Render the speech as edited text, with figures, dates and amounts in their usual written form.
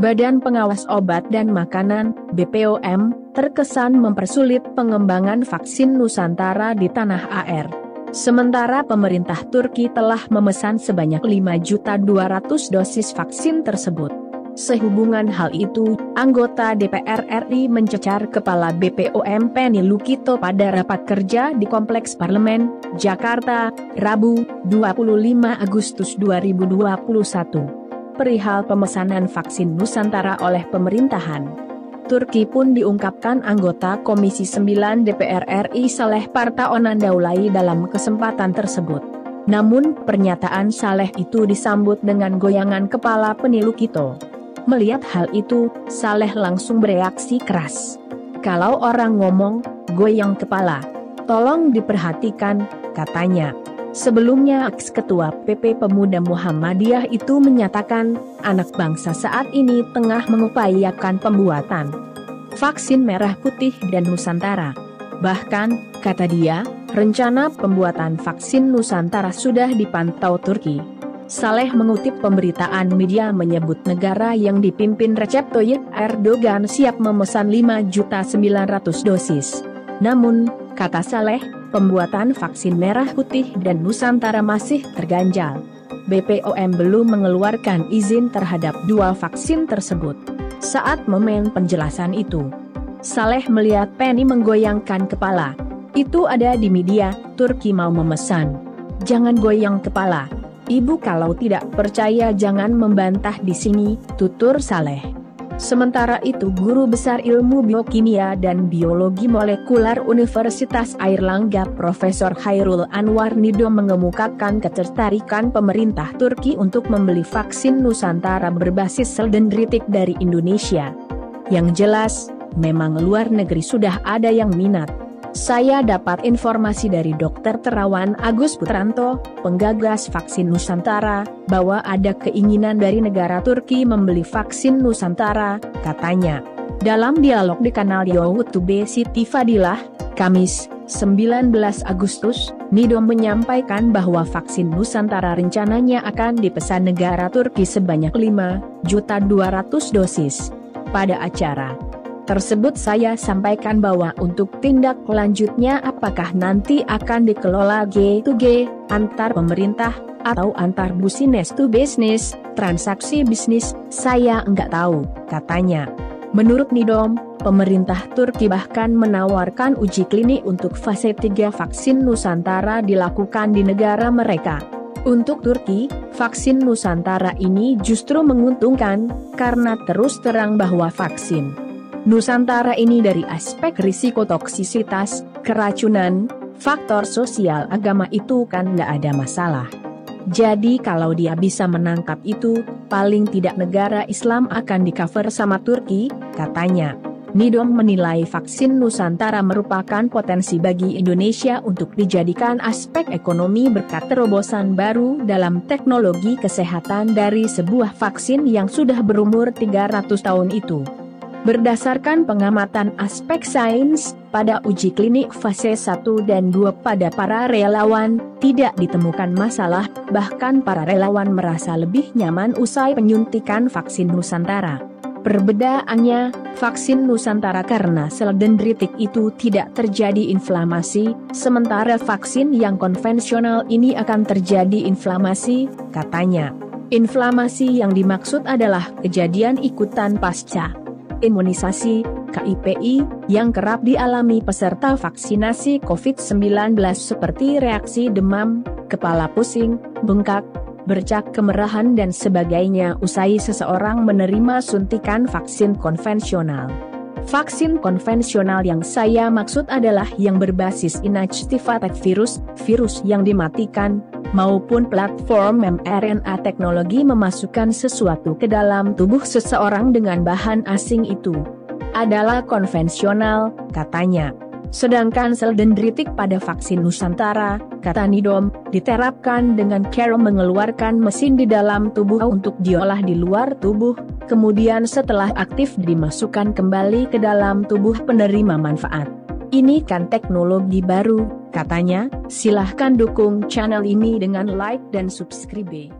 Badan Pengawas Obat dan Makanan, BPOM, terkesan mempersulit pengembangan vaksin Nusantara di tanah air. Sementara pemerintah Turki telah memesan sebanyak 5.200.000 dosis vaksin tersebut. Sehubungan hal itu, anggota DPR RI mencecar Kepala BPOM Penny Lukito pada rapat kerja di Kompleks Parlemen, Jakarta, Rabu, 25 Agustus 2021. Perihal pemesanan vaksin Nusantara oleh pemerintahan Turki pun diungkapkan anggota Komisi 9 DPR RI Saleh Parta Onan Daulay dalam kesempatan tersebut. Namun, pernyataan Saleh itu disambut dengan goyangan kepala Penny Lukito. Melihat hal itu, Saleh langsung bereaksi keras. "Kalau orang ngomong, goyang kepala. Tolong diperhatikan," katanya. Sebelumnya ex-ketua PP Pemuda Muhammadiyah itu menyatakan, anak bangsa saat ini tengah mengupayakan pembuatan vaksin merah putih dan Nusantara. Bahkan, kata dia, rencana pembuatan vaksin Nusantara sudah dipantau Turki. Saleh mengutip pemberitaan media menyebut negara yang dipimpin Recep Tayyip Erdogan siap memesan 5.900.000 dosis. Namun, kata Saleh, pembuatan vaksin merah putih dan Nusantara masih terganjal. BPOM belum mengeluarkan izin terhadap dua vaksin tersebut. Saat momen penjelasan itu, Saleh melihat Penny menggoyangkan kepala. "Itu ada di media, Turki mau memesan. Jangan goyang kepala. Ibu kalau tidak percaya jangan membantah di sini," tutur Saleh. Sementara itu Guru Besar Ilmu Biokimia dan Biologi Molekuler Universitas Airlangga Profesor Hairul Anwar Nidom mengemukakan ketertarikan pemerintah Turki untuk membeli vaksin Nusantara berbasis sel dendritik dari Indonesia. "Yang jelas, memang luar negeri sudah ada yang minat. Saya dapat informasi dari Dr. Terawan Agus Putranto, penggagas vaksin Nusantara, bahwa ada keinginan dari negara Turki membeli vaksin Nusantara," katanya. Dalam dialog di kanal YouTube Siti Fadilah, Kamis, 19 Agustus, Nidom menyampaikan bahwa vaksin Nusantara rencananya akan dipesan negara Turki sebanyak 5.200.000 dosis. Pada acara tersebut saya sampaikan bahwa untuk tindak lanjutnya apakah nanti akan dikelola G2G, antar pemerintah, atau antar business to business, transaksi bisnis, saya enggak tahu, katanya. Menurut Nidom, pemerintah Turki bahkan menawarkan uji klinik untuk fase 3 vaksin Nusantara dilakukan di negara mereka. Untuk Turki, vaksin Nusantara ini justru menguntungkan, karena terus terang bahwa vaksin Nusantara ini dari aspek risiko toksisitas, keracunan, faktor sosial agama itu kan nggak ada masalah. Jadi kalau dia bisa menangkap itu, paling tidak negara Islam akan di-cover sama Turki, katanya. Nidom menilai vaksin Nusantara merupakan potensi bagi Indonesia untuk dijadikan aspek ekonomi berkat terobosan baru dalam teknologi kesehatan dari sebuah vaksin yang sudah berumur 300 tahun itu. Berdasarkan pengamatan aspek sains, pada uji klinik fase 1 dan 2 pada para relawan, tidak ditemukan masalah, bahkan para relawan merasa lebih nyaman usai penyuntikan vaksin Nusantara. Perbedaannya, vaksin Nusantara karena sel dendritik itu tidak terjadi inflamasi, sementara vaksin yang konvensional ini akan terjadi inflamasi, katanya. Inflamasi yang dimaksud adalah kejadian ikutan pasca imunisasi, KIPI, yang kerap dialami peserta vaksinasi COVID-19 seperti reaksi demam, kepala pusing, bengkak, bercak kemerahan dan sebagainya usai seseorang menerima suntikan vaksin konvensional. Vaksin konvensional yang saya maksud adalah yang berbasis inactivated virus yang dimatikan, maupun platform mRNA teknologi memasukkan sesuatu ke dalam tubuh seseorang dengan bahan asing itu adalah konvensional, katanya. Sedangkan sel dendritik pada vaksin Nusantara, kata Nidom, diterapkan dengan cara mengeluarkan mesin di dalam tubuh untuk diolah di luar tubuh, kemudian setelah aktif dimasukkan kembali ke dalam tubuh penerima manfaat. Ini kan teknologi baru, katanya. Silahkan dukung channel ini dengan like dan subscribe.